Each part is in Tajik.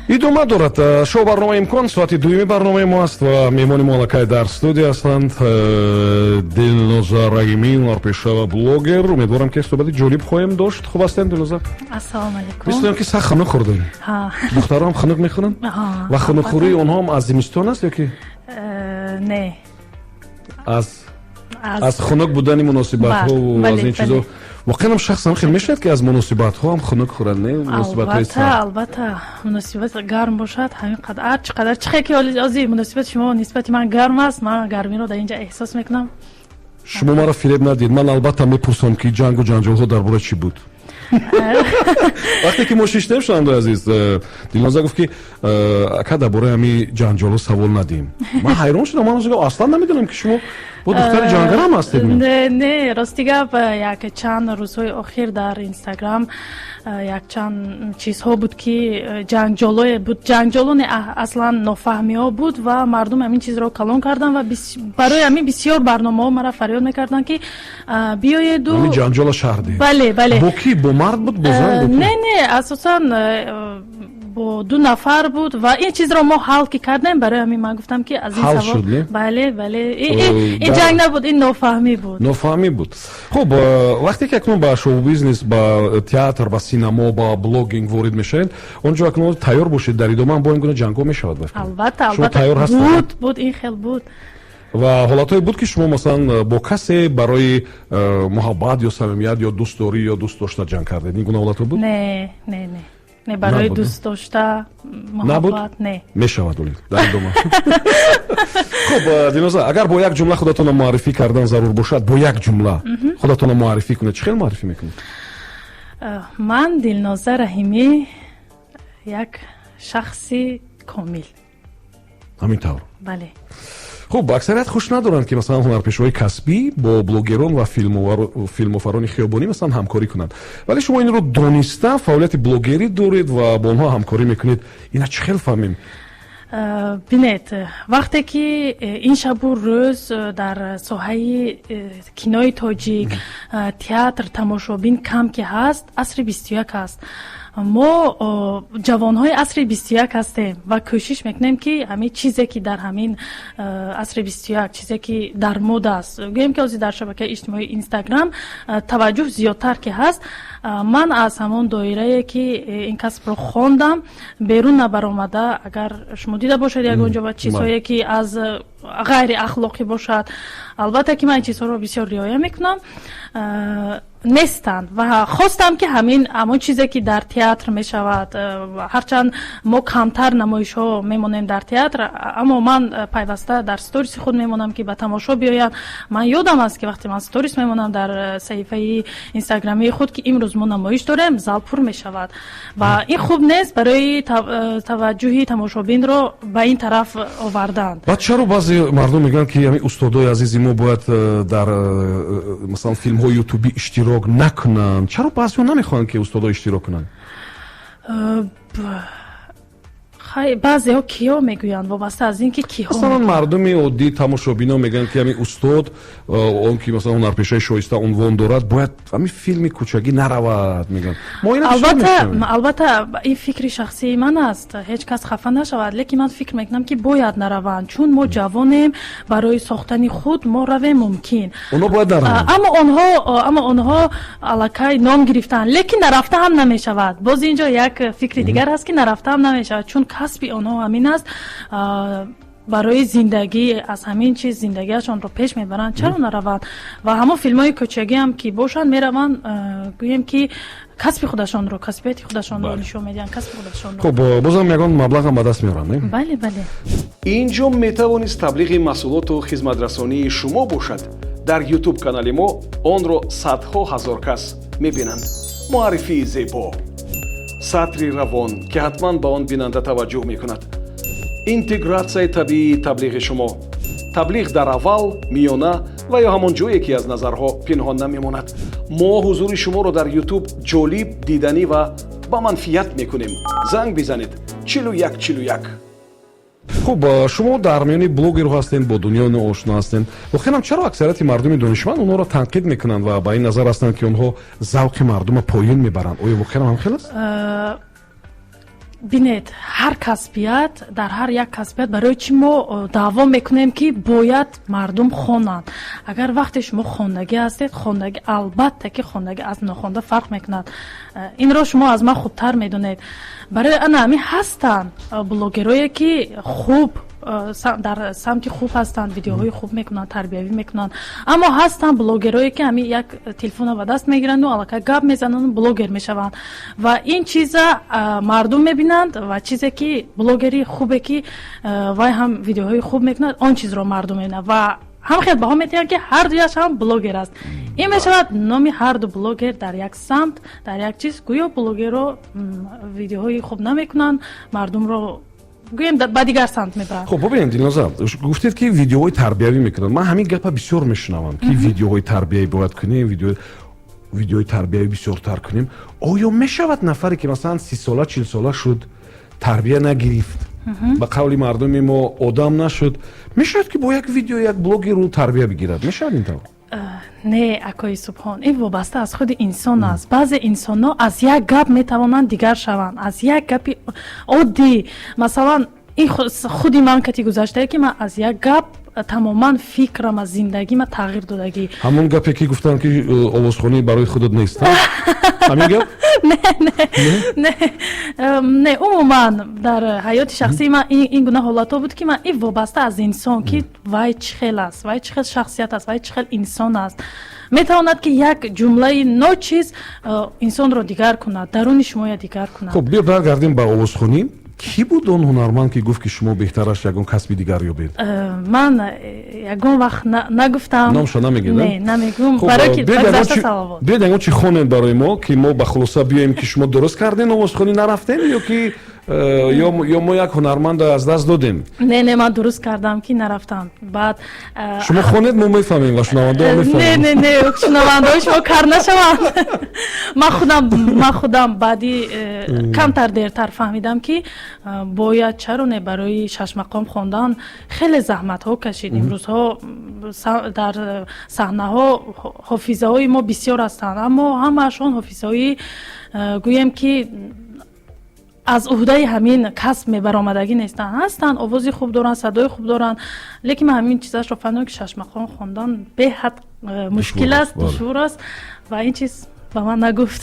идома дорад. Шоу барнома имкон соати дуюми барномаи мо аст ва меҳмони мо аллакай дар студия ҳастанд. Дилноза Раҳимӣ, ҳунарпешава, блогер. Умедворам ки суҳбати ҷолиб хоҳем дошт. Хуб ҳастед Дилноза? Ассалому алайкум. мислам ки сахт хунук хӯрдем. Духтарам хунук мехӯранд? Ва хунукхӯрии онҳоам аз зимистон аст ёки не аз хунук будани муносибатҳо аз ин чизо? واقعا هم شخصا خیلی میشد که از مناسبت ها هم خنک خورن نه مناسبت های البته مناسبت گرم باشد همین قدر چقدر چه که از مناسبت شما نسبت من گرم است من گرمی رو در اینجا احساس میکنم شما مرا فریب ندید من البته میپرسم که جنگ و جنجال ها درباره چی بود وقتی که ما شیشتیم شنونده عزیز دلنازا گفت که اکا درباره همین جنجال ها سوال ندیم من حیران شدم من اصلا نمیدونم که شما با دختر جنگل هم هستید نه راستی گپ یک چند روزهای اخیر در اینستاگرام یک چند چیزها بود که جنگجوی بود جنگجولو اصلا نفهمی ها بود و مردم همین چیز رو کلان کردن و برای همین بسیار برنامه ها مرا فریاد میکردن که بیایید همین جنگجول شهردی بله با کی با مرد بود با زن بود نه اساسا با دو نفر بود و این چیز رو ما حل کردیم برای همین من گفتم که از این سوال بله این جنگ نبود این نفهمی بود خب وقتی که اکنون با شو بیزنس با تئاتر با سینما با بلاگینگ وارد میشید اونجا اکنون تیار باشید در ادامه با این گونه جنگا میشود البته بود این خیلی بود و حالتایی بود که شما مثلا با کسی برای محبت یا صمیمیت یا دوستداری یا دوست داشته جنگ کردید این گونه حالت بود نه برای دوست داشته محبت نه میشود ولی در ادامه خب دلنازا اگر با یک جمله خودتون معرفی کردن ضرور باشد با یک جمله خودتون معرفی کنید چه خیلی معرفی میکنید من دلنازا رحیمی یک شخصی کامل همین طور بله خب اکثریت خوش ندارند که مثلا هنرپیشه‌های کسبی با بلوگران و فیلموفران خیابانی مثلا همکاری کنند ولی شما این رو دانسته فعالیت بلوگری دارید و با اونها همکاری میکنید اینا چه خیلی فهمیم بینید وقتی که این شب و روز در ساحه کینوی تاجیک تئاتر تماشابین کم که هست عصر 21 هست ما جوانهای عصر 21 هستیم و کوشش میکنیم که همین چیزی که در همین عصر 21 چیزی که در مد است گویم که در شبکه اجتماعی اینستاگرام توجه زیادتر که هست من از همون دایره که این کسب رو خواندم بیرون نبرآمده اگر شما دیده باشید یک اونجا و چیزهایی که از غیر اخلاقی باشد البته که من این چیزها رو بسیار رعایت میکنم نیستند و خواستم که همون چیزی که در تئاتر می شود هرچند ما کمتر نمایش ها میمونیم در تئاتر اما من پیوسته در ستوریس خود میمونم که به تماشا بیاید من یادم است که وقتی من ستوریس میمونم در صفحه اینستاگرامی خود که امروز ما نمایش داریم زال پر می شود و این خوب نیست برای توجه تماشابین رو به این طرف آوردند بعد چرا بعضی مردم میگن که همین استادای عزیز ما باید در مثلا فیلم های یوتیوبی اشتراک نکنن چرا بعضی نمیخوان که استادا اشتراک کنن بعضی ها کیا میگوین وابسته از اینکه کیا مثلا مردم عادی تماشابینا میگن که همین استاد اون که مثلا هنرپیشه شایسته عنوان دارد باید همین فیلم کوچکی نرود میگن البته این فکر شخصی من است هیچ کس خفه نشود لیکن من فکر میکنم که باید نروند چون ما جوانیم برای ساختن خود ما رویم ممکن اونا باید اما اونها الکای نام گرفتن لیکن نرفته هم نمیشود باز اینجا یک فکر دیگر هست که نرفته هم نمیشود چون کسب آنها همین است برای زندگی از همین چیز زندگیشان رو پیش میبرند چرا نروند و همه فیلم های کوچکی هم که باشن میروند گویم که کسب خودشان رو کسبیت خودشان رو نشون میدن کسب خودشان رو خب بازم یگان مبلغ هم به دست میارن نه بله اینجا میتوانید تبلیغ محصولات و خدمترسانی شما باشد در یوتیوب کانال ما آن رو صدها هزار کس میبینند معرفی زیبا سطری روان که حتما به آن بیننده توجه میکند اینتگراسیای طبیعی تبلیغ شما تبلیغ در اول میانه و یا همون جایی که از نظرها پنهان نمیماند ما حضور شما رو در یوتیوب جالب دیدنی و با منفیت میکنیم زنگ بزنید 4141 خب شما در میان بلوگر هستین با دنیا آشنا هستین واقعا چرا اکثریت مردم دانشمند اونها را تنقید میکنن و با این نظر هستن که اونها ذوق مردم پایین میبرن آیا واقعا هم خیلی است бинед ҳар касбият дар ҳар як касбият барои чӣ мо даъво мекунем ки бояд мардум хонанд. агар вақте шумо хондагӣ ҳастед, хондагӣ албатта ки хондагӣ аз нохонда фарқ мекунад. инро шумо аз ман хубтар медонед. барои ана ҳамин ҳастанд блогерое ки хуб дар самти хуб ҳастанд, видеоҳои хуб мекунанд, тарбиявӣ мекунанд. аммо ҳастанд блогерое ки ҳамин як телефона ба даст мегиранд ва аллакай гап мезананд, блогер мешаванд ва ин чиза мардум мебинанд ва чизе ки блогери хубе ки вай ҳам видеоҳои хуб мекунад, он чизро мардум мебинанд ва ҳам хел баҳо метиҳанд ки ҳардуяш ҳам блогер аст. ин мешавад номи ҳарду блогер дар як самт, дар як чиз. гӯё блогерро видеоҳои хуб намекунанд, мардумро гӯем ба дигар самт мебаранд. хуб бубинед Дилноза, гуфтед ки видеоҳои тарбиявӣ мекунанд. ман ҳамин гапа бисёр мешунавам ки видеоҳои тарбиявӣ бояд кунем, видеои тарбиявӣ бисёртар кунем. оё мешавад нафаре ки масалан 30 сола 40 сола шуд, тарбия нагирифт, ба қавли мардуми мо одам нашуд, мешавад ки бо як видео як блогеру тарбия бигирад? мешавад ин тавр? не акои субҳон, ин вобаста аз худи инсон аст. баъзе инсонҳо аз як гап метавонанд дигар шаванд, аз як гапи оддӣ. масалан ин худи ман кати гузаштае ки ман аз як гап тамоман фикрам аз зиндагима тағйир додагӣ. ҳамон гапе ки гуфтанд ки овозхонӣ барои худат нест? ҳамин гап? не умуман дар ҳаёти шахсии ман ин гуна ҳолатҳо буд ки ман ин вобаста аз инсон ки вай чӣ хел аст, вай чӣ хел шахсият аст, вай чӣ хел инсон аст. метавонад ки як ҷумлаи ночиз инсонро дигар кунад, даруни шумоя дигар кунад. хуб биё баргардем ба овозхонӣ. ки буд он ҳунарманд ки гуфт ки шумо беҳтараш ягон касби дигар ёбед? ман ягон вақт нагуфтам. номшо намегед? не намегум, барои ки гузашта саловот. биёед ягон чӣ хонед барои мо ки мо ба хулоса биёем ки шумо дуруст кардем, овозхонӣ нарафтем ё ки ё мо як ҳунармандро аз даст додем? не ман дуруст кардам ки нарафтам. баъд шумо хонед, мо мефаҳмем ва шунавандаҳо мефаҳманд. не шунавандаҳои шумо кар нашаванд. ман худам баъди камтар дертар фаҳмидам ки бояд чароне барои шашмақом хондан хеле заҳматҳо кашид. имрӯзҳо дар саҳнаҳо ҳофизаҳои мо бисёр ҳастанд, аммо ҳамаашон ҳофизаҳои гӯем ки аз уҳдаи ҳамин касб мебаромадагӣ нестанд. ҳастанд овози хуб доранд, садои хуб доранд, лекин ман ҳамин чизашро фаҳмидам ки шашмақон хондан беҳад мушкил аст, душвор аст ва ин чиз ба ман нагуфт.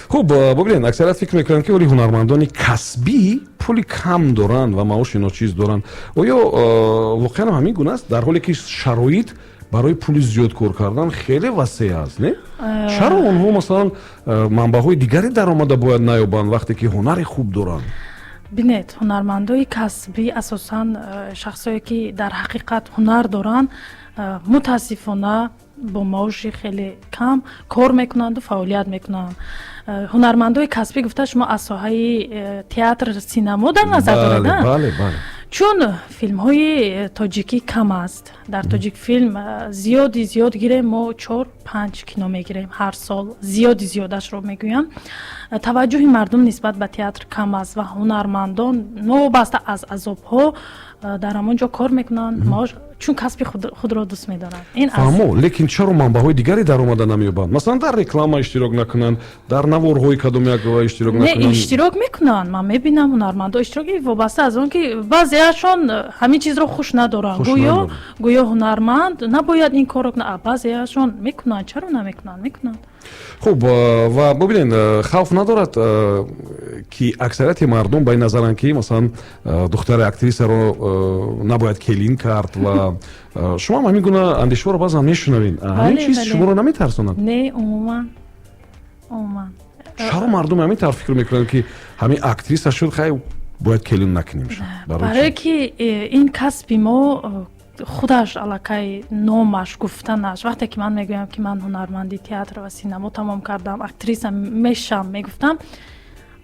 хуб бубинед, аксарият фикр мекунанд ки оли ҳунармандони касбӣ пули кам доранд ва маоши ночиз доранд. оё воқеан ҳамин гуна аст, дар ҳоле ки шароит барои пули зиёд кор кардан хеле васеъ аст, не? чаро онҳо масалан манбаъҳои дигари даромада бояд наёбанд вақте ки ҳунари хуб доранд? бинед, ҳунармандои касбӣ асосан шахсое ки дар ҳақиқат ҳунар доранд, мутаассифона бо маоши хеле кам кор мекунанду фаъолият мекунанд. ҳунармандои касбӣ гуфта шумо аз соҳаи театр, синамо дар назар доред? бале. чун филмҳои тоҷикӣ кам аст. дар тоҷик филм зиёд гирем, мо 4-5 кино мегирем ҳар сол. зиёдашро мегӯям. таваҷҷӯҳи мардум нисбат ба театр кам аст ва ҳунармандон новобаста аз азобҳо дар ҳамон ҷо кор мекунанд, чун касби худро дӯст медоранд. фаҳмо, лекин чаро манбаъҳои дигари даромада намеёбанд? масалан дар реклама иштирок накунанд, дар наворҳои кадом як иштирок накунанд? не, иштирок мекунанд. ман мебинам ҳунармандо иштирок вобаста аз он ки баъзеашон ҳамин чизро хуш надоранд. гӯё ҳунарманд набояд ин корро кунад, баъзеашон мекунанд. чаро намекунанд? мекунанд. хуб ва бубинед, хавф надорад ки аксарияти мардум ба ин назаранд ки масалан духтари актрисаро набояд келин кард ва шумо ҳам ҳамин гуна андешҳоро баъзан мешунавед. ҳамин чиз шуморо наметарсонад? не, умуман. чаро мардум ҳамин тавр фикр мекунанд ки ҳамин актриса шуд, хай бояд келин накунем? барое ки ин касби мо худаш аллакай номаш гуфтанаш. вақте ки ман мегӯям ки ман ҳунарманди театр ва синамо тамом кардам, актриса мешам мегуфтам,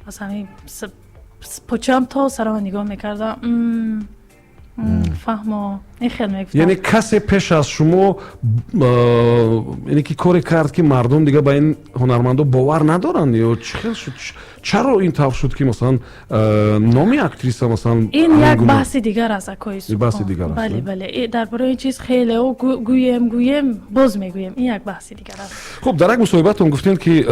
аз ҳамин почам то сарама нигоҳ мекардам. фаҳмо ин хел мегуфтам. яъне касе пеш аз шумо яъне ки коре кард ки мардум дига ба ин ҳунармандо бовар надоранд ё чӣ хел шуд чаро ин тавр шуд ки масалан номи актриса масалан ин як баҳси дигар аст акои Субҳон. баҳси дигар аст. бале бале дар бораи ин чиз хелео гӯем боз мегӯем ин як баҳси дигар аст. хуб дар як мусоҳибатон гуфтед ки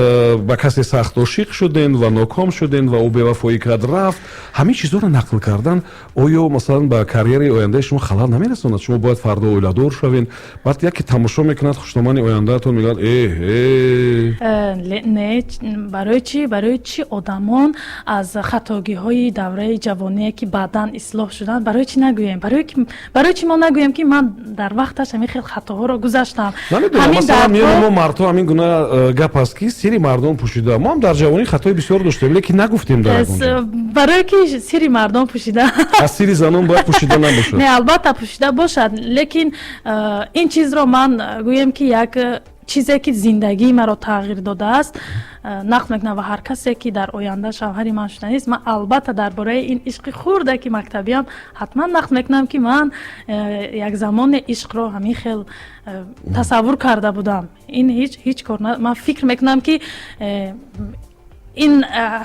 ба касе сахт ошиқ шудед ва ноком шудед ва ӯ бевафоӣ кард рафт ҳамин чизҳоро нақл кардан оё масалан ба карьераи ояндаи шумо халал намерасонад шумо бояд фардо оиладор шавед баъд яке тамошо мекунад хушномани ояндаатон мегӯяд не барои чӣ одамон аз хатогиҳои давраи ҷавоние ки баъдан ислоҳ шуданд барои чӣ нагӯем барои чӣ мо нагӯем ки ман дар вақташ ҳамин хел хатоҳоро гузаштам. намедонам масалан миёни мо мардҳо ҳамин гуна гап аст ки сири мардон пӯшида мо ҳам дар ҷавонӣ хатои бисёр доштем лекин нагуфтем дар ягонҷо барое ки сири мардон пӯшида аз сири занон бояд пӯшида набошад. не албатта пӯшида бошад лекин ин чизро ман гӯем ки як чизе ки зиндагии маро тағйир додааст нақл мекунам ва ҳар касе ки дар оянда шавҳари ман шуданист ман албатта дар бораи ин ишқи хурдаки мактабиам ҳатман нақл мекунам ки ман як замоне ишқро ҳамин хел тасаввур карда будам. ин ҳеҷ кор ман фикр мекунам ки ин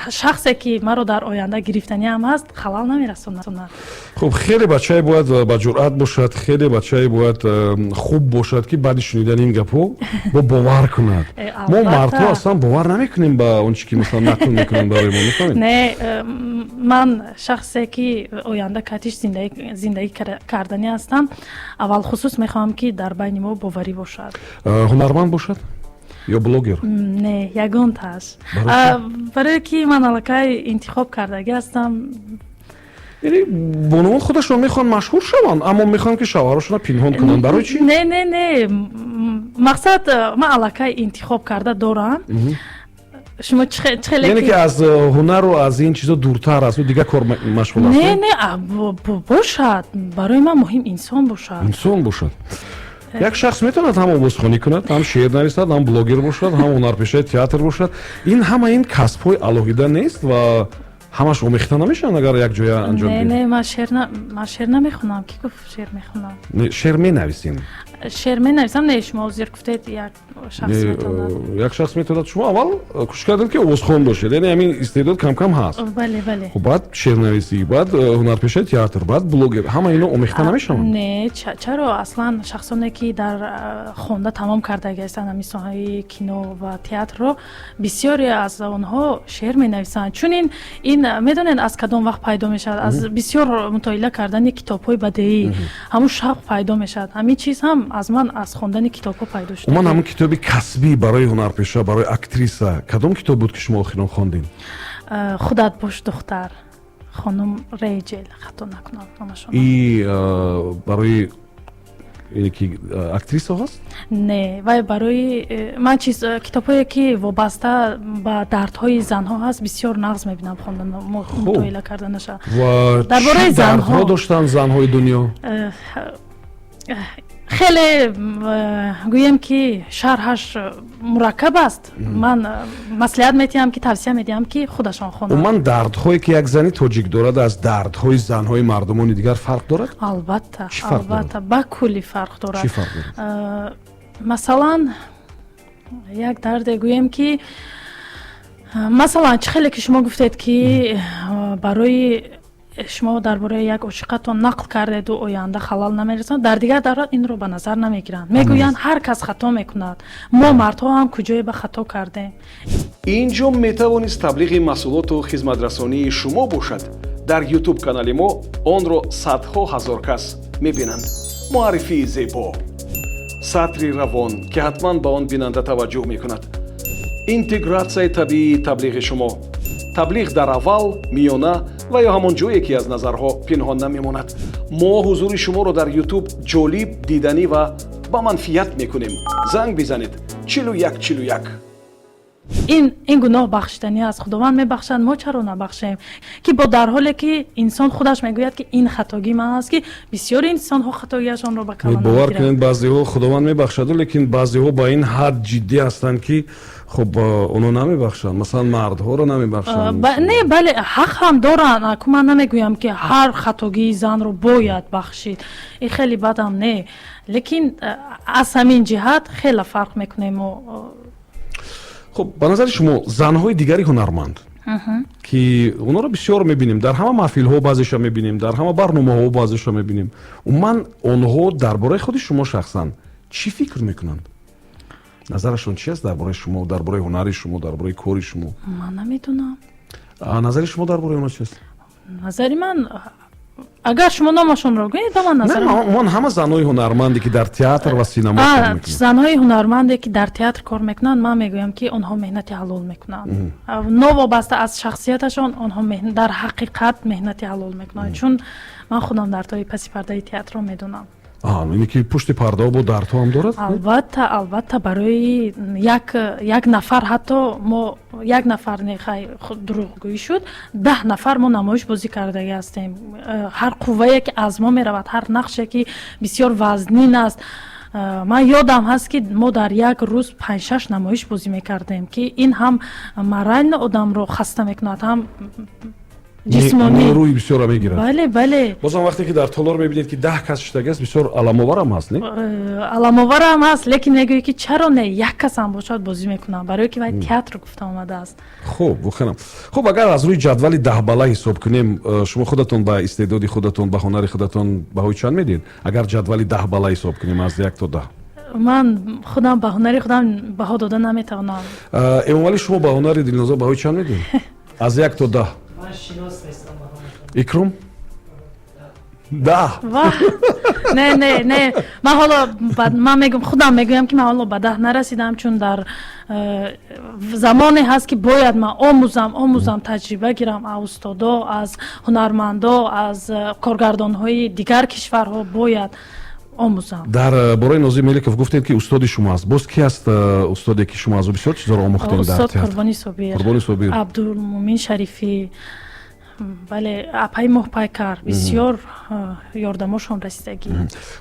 шахсе ки маро дар оянда гирифтаниам ҳаст халал намерасонад. хуб хеле бачае бояд ба ҷуръат бошад хеле бачае бояд хуб бошад ки баъди шунидани ин гапҳо бо бовар кунад. мо мардҳо аслан бовар намекунем ба он чи ки масалан нақл мекунанд барои мо мефаҳмед. не ман шахсе ки оянда катиш зиндагӣ кардани ҳастам аввал хусус мехоҳам ки дар байни мо боварӣ бошад. ҳунарманд бошад ё блогер? не ягонташ барое ки ман аллакай интихоб кардагӣ ҳастам. яъне бонувон худашон мехоҳанд машҳур шаванд аммо мехоҳанд ки шавҳарашонро пинҳон кунанд барои чӣ? не мақсад ман аллакай интихоб карда дорам. шумо чхеле яъне ки аз ҳунару аз ин чизо дуртар аз ӯ дигар кор машғул аст? не бошад барои ман муҳим инсон бошад. як шахс метавонад ҳам овозхонӣ кунад ҳам шеър нависад ҳам блогер бошад ҳам ҳунарпешаи театр бошад ин ҳама ин касбҳои алоҳида нест ва ҳамаш омехта намешаванд агар як ҷоя анҷом гирад? не ман шеър намехонам. ки гуфт шеър мехонам? шеър менависем. шеър менависам. не шумо озир гуфтед як шахс метавонад. як шахс метавонад шумо аввал кӯшиш кардед ки овозхон бошед яъне ҳамин истеъдод камкам ҳаст. бале хуб баъд шеърнависӣ баъд ҳунарпешаи театр баъд блогер ҳама ино омехта намешаванд? не чаро аслан шахсоне ки дар хонда тамом кардаги ҳастанд ҳамин соҳаи кино ва театрро бисёре аз онҳо шеър менависанд. чун ин медонед аз кадом вақт пайдо мешавад? аз бисёр мутоила кардани китобҳои бадеӣ ҳамун шавқ пайдо мешавад. ҳамин чиз ҳам аз ман аз хондани китобҳо пайдо шуд. умуман ҳамун китоби касбӣ барои ҳунарпеша барои актриса кадом китоб буд ки шумо охирон хондед? худат бош духтар хонум Рейчел хато накунам номашон. и барои ине ки актриса ҳаст? не вай барои ман чиз китобҳое ки вобаста ба дардҳои занҳо ҳаст бисёр нағз мебинам хондан мутоила карданаша. ва дар бораи дардҳо доштанд занҳои дунё? хеле гӯем ки шарҳаш мураккаб аст. ман маслиҳат метиҳам ки тавсия медиҳам ки худашон хонанд. умуман дардҳое ки як зани тоҷик дорад аз дардҳои занҳои мардумони дигар фарқ дорад? албатта ба кулли фарқ дорад. чӣ фарқ дорад? масалан як дарде гӯем ки масалан чӣ хеле ки шумо гуфтед ки барои шумо дар бораи як ошиқатон нақл кардеду оянда халал намерасонад дар дигар давра инро ба назар намегиранд. мегӯянд ҳар кас хато мекунад. мо мардҳо ҳам куҷое ба хато кардем. инҷо метавонист таблиғи маҳсулоту хизматрасонии шумо бошад. дар ютуб канали мо онро садҳо ҳазор кас мебинанд. муаррифии зебо, сатри равон ки ҳатман ба он бинанда таваҷҷӯҳ мекунад. интегратсияи табиии таблиғи шумо. таблиғ дар аввал, миёна ва ё ҳамон ҷое ки аз назарҳо пинҳон намемонад. мо ҳузури шуморо дар ютуб ҷолиб, диданӣ ва ба манфият мекунем. занг бизанед 4141. این گناه بخشیدنی است. خداوند میبخشد، ما چرا نبخشیم؟ که با در حالی که انسان خودش میگوید که این خطاگی من است، که بسیار انسان ها خطاگیشان را به کلان باور میگیرند. کنید بعضی‌ها خداوند میبخشد، لیکن بعضی‌ها با این حد جدی هستند که خب اونو نمیبخشند، مثلا مردها رو نمیبخشند. نه بله حق هم دارن. من نمیگویم که هر خطاگی زن رو باید بخشید، این خیلی بدم نه، لیکن از همین جهت خیلی فرق میکنیم. خب به نظر شما زنهای دیگری هنرمند که اونا رو بسیار میبینیم در همه محفل ها، بعضیش میبینیم در همه برنامه ها، بعضیش میبینیم، من اونها درباره خود شما شخصا چی فکر میکنند؟ نظرشون چی است درباره شما، درباره هنر شما، درباره کار شما؟ من نمیدونم. نظر شما درباره اونا چی است؟ نظری من اگر شما نامشون رو گویید، من نظر من همه زنهای هنرمندی که در تئاتر و سینما کار میکنند، زنهای هنرمندی که در تئاتر کار میکنند، من میگویم که اونها مهنت حلال میکنند. نوابسته از شخصیتشان، اونها در حقیقت مهنت حلال میکنند. چون من خودم در تای پس پرده تئاتر رو میدونم. اینی که پشت پرده با در تو هم دارد؟ البته برای یک نفر، حتی ما یک نفر نخواهی دروغگویی شد، 10 نفر ما نمایش بازی کرده هستیم. هر قوه‌ای که از ما میرود، هر نقشی که بسیار وزنین است، من یادم هست که ما در یک روز 5-6 نمایش بازی میکردیم که این هم مرال آدم رو خسته میکند، هم جسمانی روی بسیار میگیرد. بله بازم وقتی که در تالار میبینید که 10 کس شده است، بسیار علام‌آور هم هست، نه؟ علام‌آور هم هست، لیکن میگویی که چرا نه یک کس هم باشد بازی میکنم، برای که باید تئاتر گفته آمده است. خب بخونم. خب اگر از روی جدول 10 بالا حساب کنیم، شما خودتون با استعداد خودتون، با هنر خودتون بهای چند میدین؟ اگر جدول 10 بالا حساب کنیم از 1 تا 10. من خودم به هنر خودم بها دادن نمیتونم. امام شما به هنر دلنوزا بهای چند میدین؟ از 1 تا 10. من شناس نیستم. اکرم 10. نه من حالا من میگم، خودم میگویم که من حالا به 10 نرسیدم، چون در زمانی هست که باید من آموزم تجربه گیرم از استادا، از هنرمندا، از کارگردان‌های دیگر کشورها باید آموزم. در برای نازی ملکوف گفتید که استاد شما است. باز کی است استادی که شما از او بسیار چیزا رو آموختین در تئاتر؟ استاد قربانی صابر، عبدالمومن شریفی، بله اپای محپایکر، بسیار یاردمشون رسیدگی.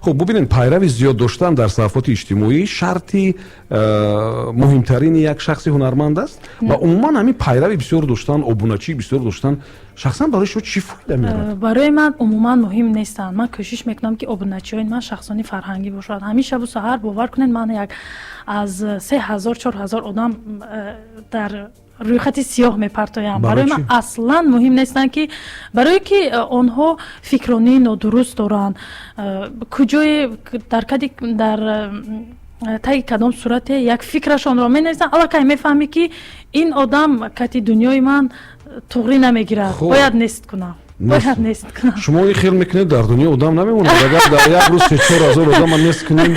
خب ببینید، پیروی زیاد داشتن در صفحات اجتماعی شرطی مهمترین یک شخص هنرمند است و عموما همین پیروی بسیار داشتن، ابونچی بسیار داشتن، شخصا برای شما چی فایده میاره؟ برای من عموما مهم نیستن. من کوشش میکنم که ابونچی من شخصانی فرهنگی باشد. همیشه شب و سحر باور کنین من یک از 3000-4000 آدم در روی خط سیاه میپرتایم. برای من اصلا مهم نیستن، که برای که آنها فکرانی نادرست دارن، کجای در تای کدام صورت یک فکرشان را مینویسن، الکی میفهمی که این آدم کتی دنیای من توغری نمیگیرد، باید نیست کنم. شما این خیال میکنید در دنیا آدم نمیمونه؟ اگر در یک روز 3-4 آدم من نیست کنیم؟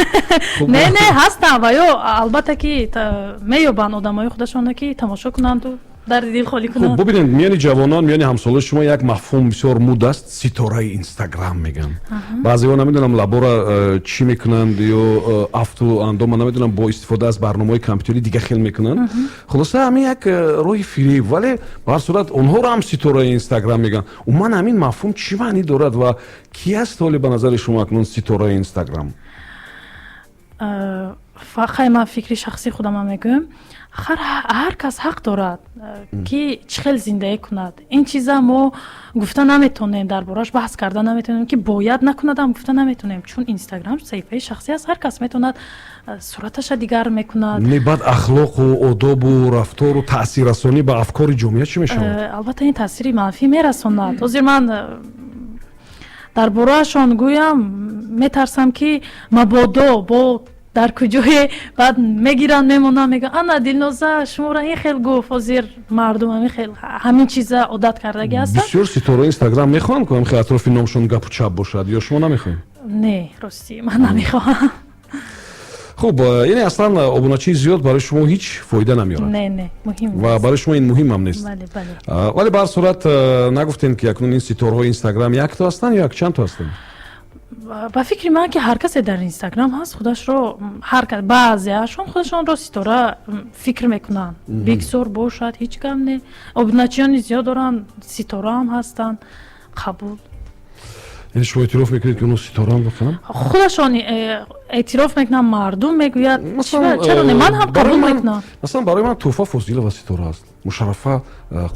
نه هستن و یا البته که میابن آدمای خودشان که تماشا کنند و در دل خالی کنند. خب ببینید، میانی جوانان، میانی همسالان شما یک مفهوم بسیار مد است، ستاره اینستاگرام میگن. بعضی‌ها نمیدونم لابورا چی میکنند یا افتو اندام نمیدونم با استفاده از برنامه‌های کامپیوتری دیگه خیلی میکنن. خلاصه همین یک روی فریب، ولی به هر صورت اونها رو هم ستاره اینستاگرام میگن. و من همین مفهوم چی معنی دارد و کی است حالی به نظر شما اکنون ستاره اینستاگرام؟ فقط من فکری شخصی خودم میگم، هر کس حق دارد که چخیل زندگی کند. این چیزا ما گفته نمیتونیم، دربارش بحث کرده نمیتونیم، که باید نکند هم گفته نمیتونیم، چون اینستاگرام صفحه شخصی است. هر کس میتوند صورتش دیگر میکند. نه بعد اخلاق و آداب و رفتار و تاثیر رسانی به افکار جامعه چی میشه؟ البته این تاثیری منفی میرساند. حاضر من دربارهشان گویم میترسم که مبادا با در کجای بعد میگیرن میمونن میگن انا دلنوزا شما را این خیلی گفت، حاضر مردم همین چیزا عادت کرده هستن. بسیار ستاره اینستاگرام میخوان که خیلی اطراف نامشون گپ و چپ باشد، یا شما نمیخواین؟ نه راستی من نمیخوام. خب یعنی اصلا ابونچی زیاد برای شما هیچ فایده نمیاره؟ نه مهم و برای شما این مهم هم نیست. بله ولی به هر صورت نگفتین که اکنون این ستاره های اینستاگرام یک تا هستن یا یک چند تا هستن؟ ба фикри ман ки ҳар касе дар инстаграм ҳаст худашро ҳар кас баъзеашон худашонро ситора фикр мекунанд бигзор бошад ҳеҷ гап не обуначиёни зиёд доранд ситораам ҳастанд қабул یعنی شما اعتراف میکنید که اونو ستاره هم بکنم؟ خودشان اعتراف میکنن مردم میگوید چرا نه من هم قبول میکنم مثلا برای من توفا فضیله و ستاره است مشرفه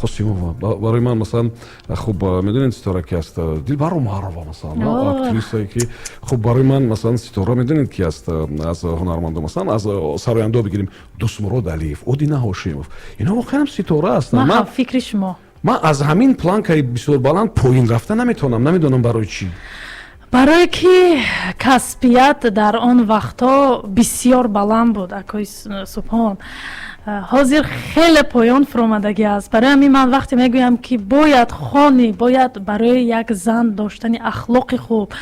قاسیمووا برای من مثلا خوب میدونید ستاره کی است دلبر عمرова مثلا اکتریسایی که خب برای من مثلا ستاره میدونید کی است از هنرمندا مثلا از سراینده بگیریم دوستمراد علیف اودینا هاشمов اینا واقعا ستاره هستن من فکر شما من از همین پلانکای بسیار بلند پایین رفتن نمیدونم برای چی برای که کسبیت در آن وقتا بسیار بلند بود اکوی سبحان حاضر خیلی پایان فرامدگی است برای همین من وقتی میگویم که باید خانی باید برای یک زن داشتن اخلاق خوب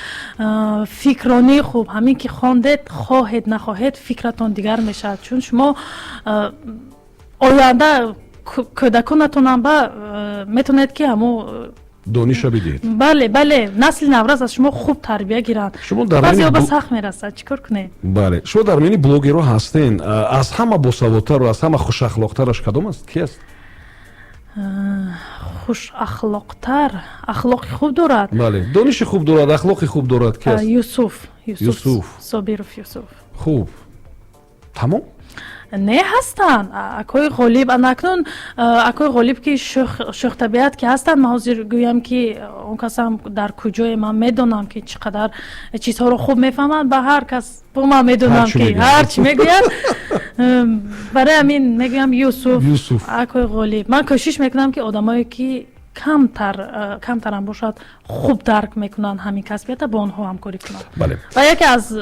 فکرانی خوب همین که خواندید خواهید نخواهید فکرتون دیگر میشد چون شما آینده کودکانتون با میتونید که همو دانش بدید بله نسل نورز از شما خوب تربیت گیرند بعضی با سخت میرسد چیکار کنید بله شما در میانی بلوگرها هستین از همه باسوادتر و از همه خوش اخلاقترش کدوم است کی است خوش اخلاقتر اخلاق خوب دارد بله دانش خوب دارد اخلاق خوب دارد کی است یوسف صابرов یوسف خوب تمام نه هستن اکوی غالب انکنون اکوی غالب که شوخ طبیعت که هستن من حاضر گویم که اون کسام در کجای من میدونم که چقدر چیزها رو خوب میفهمن به هر کس با من میدونم که هر چی میگوید برای همین میگم یوسف اکوی غالب من کوشش میکنم که آدمایی که کمتر هم باشد خوب درک میکنن همین کسبیت با آنها همکاری کنن بله. و یکی از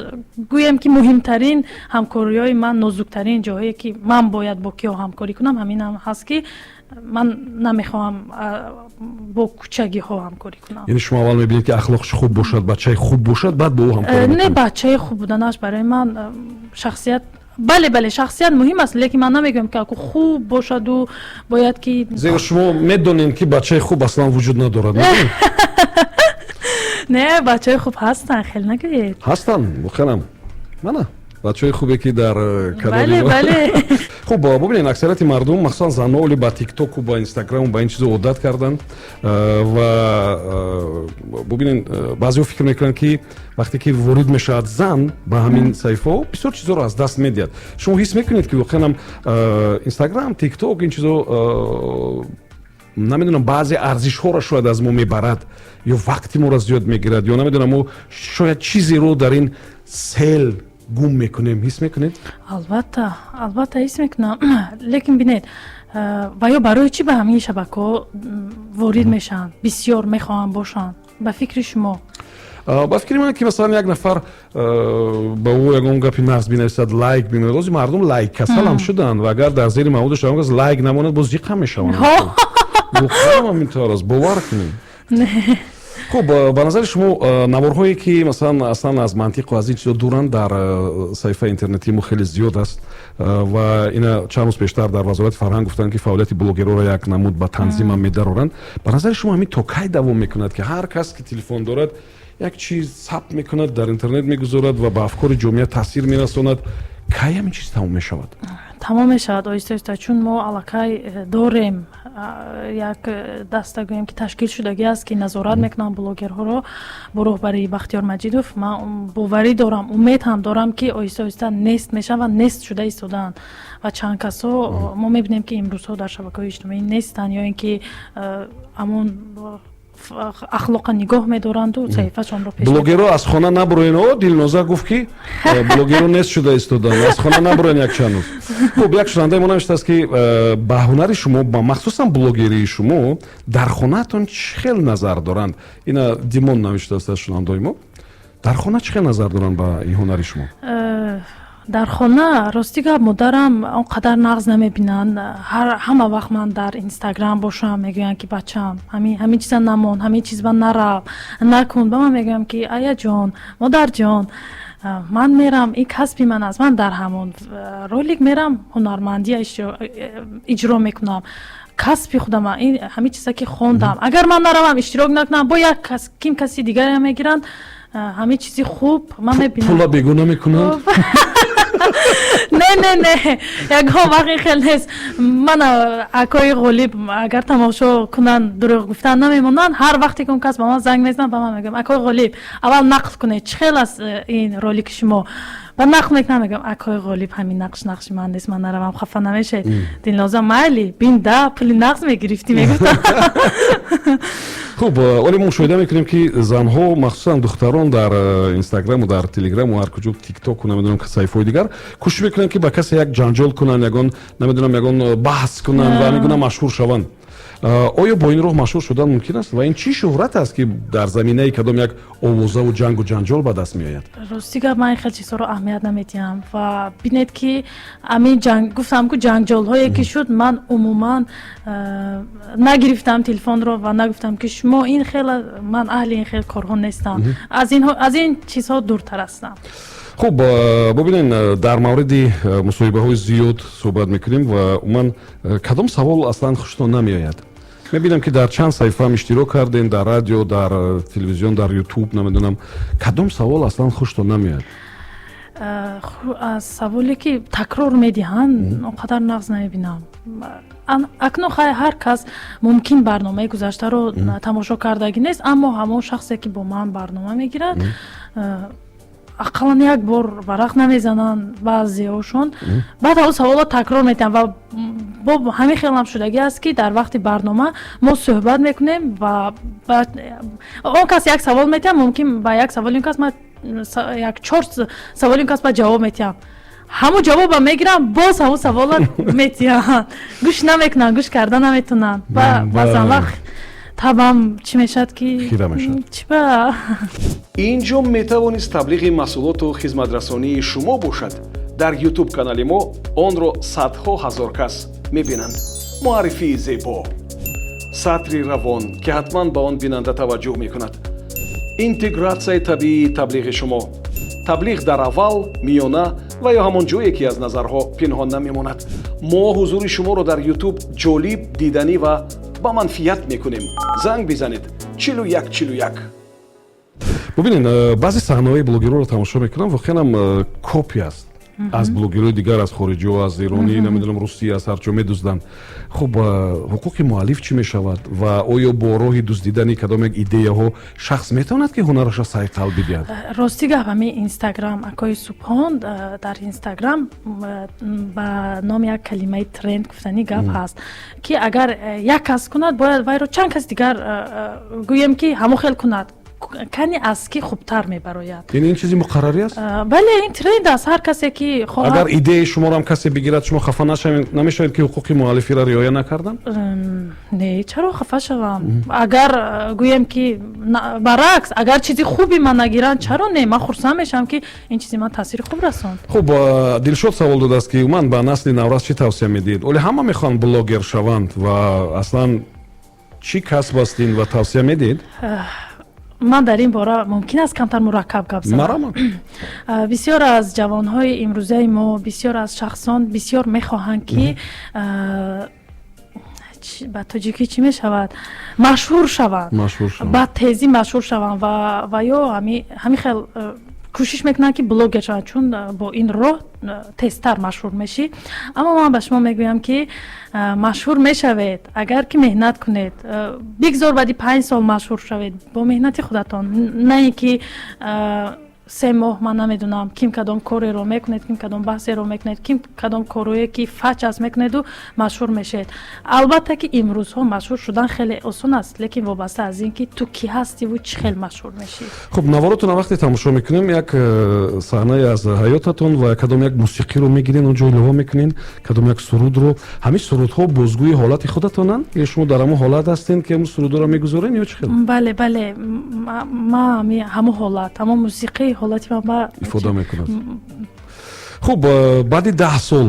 گویم که مهمترین همکاری‌های من نازکترین جاهایی که من باید با کیا همکاری کنم همین هم هست که من نمیخوام با کوچگی ها همکاری کنم یعنی شما اول میبینید که اخلاقش خوب باشد بچه خوب باشد بعد با او همکاری نه بچه خوب بودنش برای من شخصیت بله شخصیت مهم است لیکن من نمیگم که خوب باشد و باید که زیرا شما میدونین که بچه خوب اصلا وجود ندارد نه بچه خوب هستن خیلی نگوید هستن مخنم من بچه خوبی که در کانال بله خب ببینید اکثریت مردم مخصوصا زنها ولی با تیک توک و با اینستاگرام و با این چیزا عادت کردن و ببینید بعضی فکر میکنن که وقتی که وارد میشد زن با همین صفحه بسیار چیزا رو از دست میدید شما حس میکنید که واقعا اینستاگرام تیک توک این چیزا نمیدونم بعضی ارزش ها را شاید از ما میبرد یا وقتی ما را زیاد میگیرد یا نمیدونم ما شاید چیزی رو در این سیل گم میکنیم حس میکنید؟ البته حس میکنم لیکن بینید و یا برای چی به همین شبکه وارد میشن بسیار میخواهم باشن به فکر شما با فکر من که مثلا یک نفر با او یک اون گپی نقص بینویسد لایک بینویسد روزی مردم لایک کسل هم شدن و اگر در زیر موضوعش هم لایک نماند باز یقم میشوند بخوام هم اینطور است باور کنید خب به نظر شما نوارهایی که مثلا اصلا از منطق و از این چیزا دورن در صفحه اینترنتی ما خیلی زیاد است و اینا چند روز پیشتر در وزارت فرهنگ گفتن که فعالیت بلوگرها را یک نمود به تنظیم هم می‌دارند به نظر شما همین تا کی دوام میکند که هر کس که تلفن دارد یک چیز ثبت میکند در اینترنت میگذارد و به افکار جامعه تاثیر میرساند کی همین چیز تمام میشود تمام میشود آیسته چون ما الکی داریم یک دسته گویم که تشکیل شدگی است که نظارت میکنن بلوگرها رو با رهبری بختیار مجیدوف من باوری دارم امید هم دارم که آیسته نیست میشن و نیست شده ایستادن و چند کسا ما میبینیم که امروزها در شبکه‌های اجتماعی نیستن یا اینکه همون اخلاق نگاه می‌دارند و صحیفه‌شان رو پیش بلوگرها از خانه نبروین او دلنوزا گفت که بلوگرها نیست شده ایستادن از خانه نبروین یک چند روز خب یک شنونده ما نوشته است که به هنر شما با مخصوصا بلوگری شما در خانه‌تون چه نظر دارند اینا دیمون نوشته است شنونده ما در خانه چه نظر دارند با این هنر شما در خانه راستی که مادرم اونقدر نقض نمیبینن همه وقت من در اینستاگرام باشم میگوین که بچم همین چیزا نمون همین چیز من نرو نکن با من میگم که آیا جان مادر جان من میرم این کسبی من از من در همون رولیک میرم هنرمندی اجرا میکنم کسبی خودم همین چیزا که خوندم اگر من نروم اشتراک نکنم با یک کسی دیگری هم میگیرن ҳамин чизи хуб ман мебинам. Пула бегона мекунанд? не ягон вақти хел нест. Ман акои ғолиб агар тамошо кунанд дурӯғ гуфтан намемонанд, ҳар вақте ки он кас ба ман занг мезанад ба ман мегӯям акои ғолиб аввал нақл кунед чӣ хел аст ин ролики шумо. ба нақл мекунам мегӯям акои ғолиб ҳамин нақши ман нест, ман наравам хафа намешавед. Дилноза майли бин да пули нағз мегирифтӣ мегуфтам. хуб оле мо мушоҳида мекунем ки занҳо махсусан духтарон дар инстаграму дар телеграму ҳар куҷо тиктоку намедонам сайфҳои дигар кӯшиш мекунанд ки ба касе як ҷанҷол кунанд, ягон намедонам ягон баҳс кунанд ва ҳамин гуна машҳур шаванд. оё бо ин роҳ машҳур шудан мумкин аст ва ин чӣ шӯҳрат аст ки дар заминаи кадом як овозаву ҷангу ҷанҷол ба даст меояд? рости гап ман ин хел чизҳоро аҳамият намедиҳам ва бинед ки ҳамин гуфтам ку ҷанҷолҳое ки шуд ман умуман нагирифтам телефонро ва нагуфтам ки шумо ин хел ман аҳли ин хел корҳо нестам. аз ин чизҳо дуртар ҳастам. хуб бубинен дар мавриди мусоҳибаҳои зиёд суҳбат мекунем ва умуман кадом савол аслан хуштон намеояд? мебинам ки дар чанд саҳифаам иштирок кардем, дар радио, дар телевизион, дар ютуб, намедонам кадом савол аслан хуштон намеояд? аз саволе ки такрор медиҳанд он қадар нағз намебинам. акнун ҳар кас мумкин барномаи гузаштаро тамошо кардагӣ нест, аммо ҳамон шахсе ки бо ман барнома мегирад ақаллан як бор варақ намезананд баъзеҳошон, баъд ҳамон саволот такрор метиҳанд ва бо ҳамин хелам шудагӣ аст ки дар вақти барнома мо суҳбат мекунем ва он кас як савол метиҳад, мумкин ба як саволи он кас ман як 4 саволи он кас ба ҷавоб метиҳам, ҳамун ҷавоба мегирам, боз ҳамун саволот метиҳанд, гӯш намекунанд, гӯш карда наметунанд. баъзан вақт табам чӣ мешад ки хира мешад. чиба инҷо метавонист таблиғи маҳсулоту хизматрасонии шумо бошад. дар ютуб канали мо онро садҳо ҳазор кас мебинанд. муаррифии зебо, сатри равон ки ҳатман ба он бинанда таваҷҷӯҳ мекунад. интегратсияи табиии таблиғи шумо, таблиғ дар аввал, миёна ва ё ҳамон ҷое ки аз назарҳо пинҳон намемонад. мо ҳузури шуморо дар ютуб ҷолиб, диданӣ ва ба манфият мекунем. занг бизанед 4141. бубинен баъзе саҳнаҳои блогерҳоро тамошо мекунам, воқеанам копи аст аз блогерҳои дигар, аз хориҷиҳо, аз иронӣ, намедонам русия, аз ҳарчо медузданд. хуб ҳуқуқи муаллиф чӣ мешавад ва оё бо роҳи дуздидани кадом як идеяҳо шахс метавонад ки ҳунараша сайқал бидиҳад? рости гап ҳамин инстаграм акои субҳон дар инстаграм ба номи як калимаи тренд гуфтани гап ҳаст ки агар як кас кунад бояд вайро чанд кас дигар гӯем ки ҳамон хел кунад, кани аз ки хубтар мебарояд. ин чизи муқаррарӣ аст? бале ин тренд аст. ҳар касе ки хоҳад, агар идеяи шуморо ҳам касе бигирад, шумо хафа намешавед ки ҳуқуқи муаллифиро риоя накардам? не, чаро хафа шавам? агар гӯем ки баръакс, агар чизи хуби ман нагиранд, чаро не, ман хурсанд мешавам ки ин чизи ман таъсири хуб расонд. хуб дилшод савол додааст ки уман ба насли наврас чӣ тавсия медиҳед? оле ҳама мехоҳанд блогер шаванд ва аслан чӣ касб астин ва тавсия медиҳед? ман дар ин бора мумкин аст камтар мураккаб гап занам. бисёр аз ҷавонҳои имрӯзаи мо, бисёр аз шахсон бисёр мехоҳанд ки ба тоҷикӣ чӣ мешавад, машҳур шаванд, ба тезӣ машҳур шаванд ва ё ҳамин хел кӯшиш мекунанд ки блогер шаванд, чун бо ин роҳ тезтар машҳур мешӣ. аммо ман ба шумо мегӯям ки машҳур мешавед агар ки меҳнат кунед. бигзор баъди 5 сол машҳур шавед бо меҳнати худатон, на ин ки 3 моҳ ман намедонам ким кадом кореро мекунед, ким кадом баҳсеро мекунед, ким кадом корое ки фач аст мекунеду машҳур мешавед. албатта ки имрӯзҳо машҳур шудан хеле осон аст, лекин вобаста аз ин ки ту кӣ ҳастиву чӣ хел машҳур мешӣ. хуб наворотона вақте тамошо мекунем, як саҳнае аз ҳаётатон ва кадом як мусиқиро мегирен, онҷо илова мекунен, кадом як сурудро. ҳамин сурудҳо бозгӯи ҳолати худатонанд ё шумо дар ҳамон ҳолат ҳастед ки ҳамон сурудҳоро мегузорен ё чӣ хел? бале ман ҳамон ҳолат, ҳамон мусиқи ҳолати ман ба ифода мекунад. хуб баъди 10 сол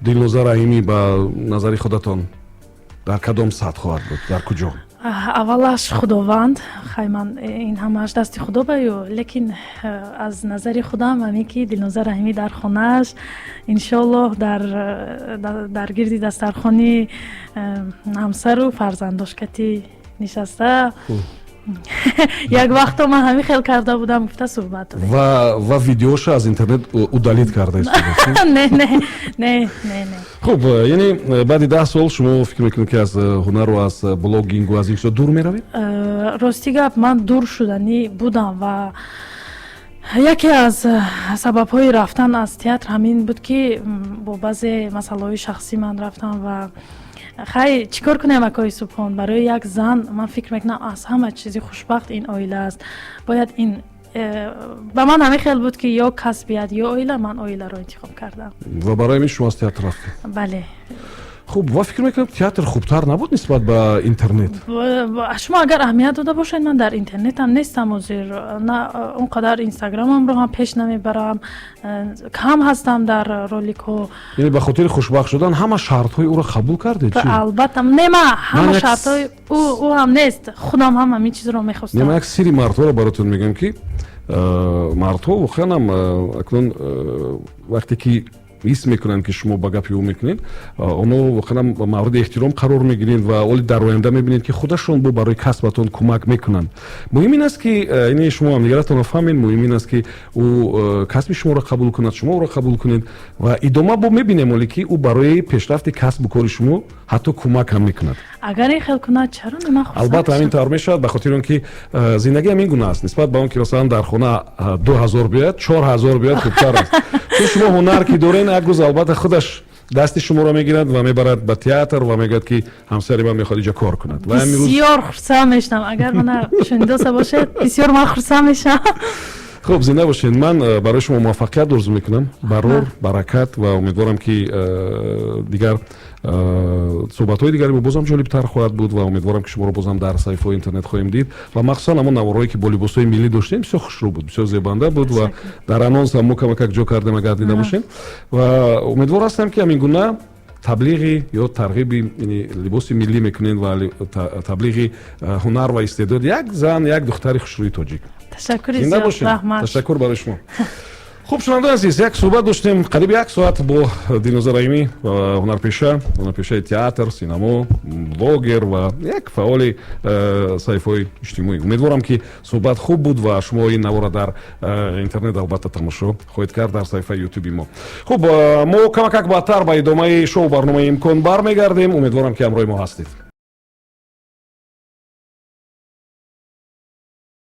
Дилноза Раҳимӣ ба назари худатон дар кадом сатҳ хоҳад буд, дар куҷо? аввалаш худованд, хайман ин ҳамааш дасти худо баё, лекин аз назари худам ҳамин ки Дилноза Раҳимӣ дар хонааш иншоаллоҳ дар гирди дастархони ҳамсару фарзанддошкатӣ нишаста як вақто ман ҳамин хел карда будам гуфта суҳбат ва видеоша аз интернет удалит кардааст? не хуб, яъне баъди 10 сол шумо фикр мекунед ки аз ҳунару аз блогингу аз ин чизо дур меравед? рости гап ман дур шуданӣ будам ва яке аз сабабҳои рафтан аз театр ҳамин буд ки бо баъзе масъалаҳои шахсӣ ман рафтам ва хай чӣ кор кунем акои субҳон барои як зан ман фикр мекунам аз ҳама чизи хушбахт ин оила аст бояд ин ба ман ҳамин хел буд ки ё касбият ё оила ман оиларо интихоб кардам ва барои ҳамин шумо аз театр рафтед? бале хуб, ва фикр мекунам театр хубтар набуд нисбат ба интернет? шумо агар аҳамият дода бошед ман дар интернетам нестам ҳозир он қадар инстаграмамро ҳам пеш намебарам кам ҳастам дар роликҳо яъне ба хотири хушбахт шудан ҳама шартҳои ӯро қабул кардед чи? албатта нема ҳама шартҳои ӯ ҳам нест худам ҳам ҳамин чизро мехостам нема як сири мардҳоро баротон мегӯям ки мардҳо воқеан акнун вақте ки ҳис мекунанд ки шумо ба гапи ӯ мекунед оно воқеан мавриди эҳтиром қарор мегиред ва оли дар оянда мебинед ки худашон бо барои касбатон кӯмак мекунанд. муҳим ин аст ки яъне шумо ҳамдигаратонро фаҳмед, муҳим ин аст ки ӯ касби шуморо қабул кунад, шумо ӯро қабул кунед ва идома бо мебинем оле ки ӯ барои пешрафти касбу кори шумо ҳатто кӯмак ҳам мекунад. агар ин хел кунад чаро нема хусад албатта ҳамин тавр мешавад ба хотири он ки зиндагӣ ҳамин гуна аст нисбат ба он ки масалан дар хона 2000 биёяд 4000 биёяд хубтар аст чун шумо ҳунар ки дорен як рӯз албатта худаш дасти шуморо мегирад ва мебарад ба театр ва мегӯяд ки ҳамсари ман мехоҳад иҷа кор кунад. бисёр хурсанд мешавам агар мана шунидоса бошед бисёр ман хурсанд мешавам. хуб, зинда бошед. ман барои шумо муваффақият орзу мекунам, барор, баракат ва умедворам ки дигар суҳбатҳои дигаре бозам ҷолибтар хоҳад буд ва умедворам ки шуморо бозам дар саҳифаҳои интернет хоҳем дид ва махсусан ҳамон наворҳое ки бо либосҳои миллӣ доштем бисёр хушрӯ буд, бисёр зебанда буд ва дар анонс ҳам мо камакак ҷо кардем агар дида бошем ва умедвор ҳастам ки ҳамин гуна таблиғи ё тарғиби либоси миллӣ мекунед ва таблиғи ҳунар ва истеъдод як зан як духтари хушрӯи тоҷик. ташаккури зиёд, раҳмат. ташаккур барои шумо. хуб, шунавандаи азиз, як суҳбат доштем қариби 1 соат бо Дилноза Раимӣ, ҳунарпешаи театр, синамо, блогер ва як фаъоли саҳифаҳои иҷтимоӣ. умедворам ки суҳбат хуб буд ва шумо ин наворро дар интернет албатта тамошо хоҳед кард дар саҳифаи ютуби мо. хуб, мо камакак баъдтар ба идомаи шоу барномаи имкон бармегардем. умедворам ки ҳамроҳи мо ҳастед.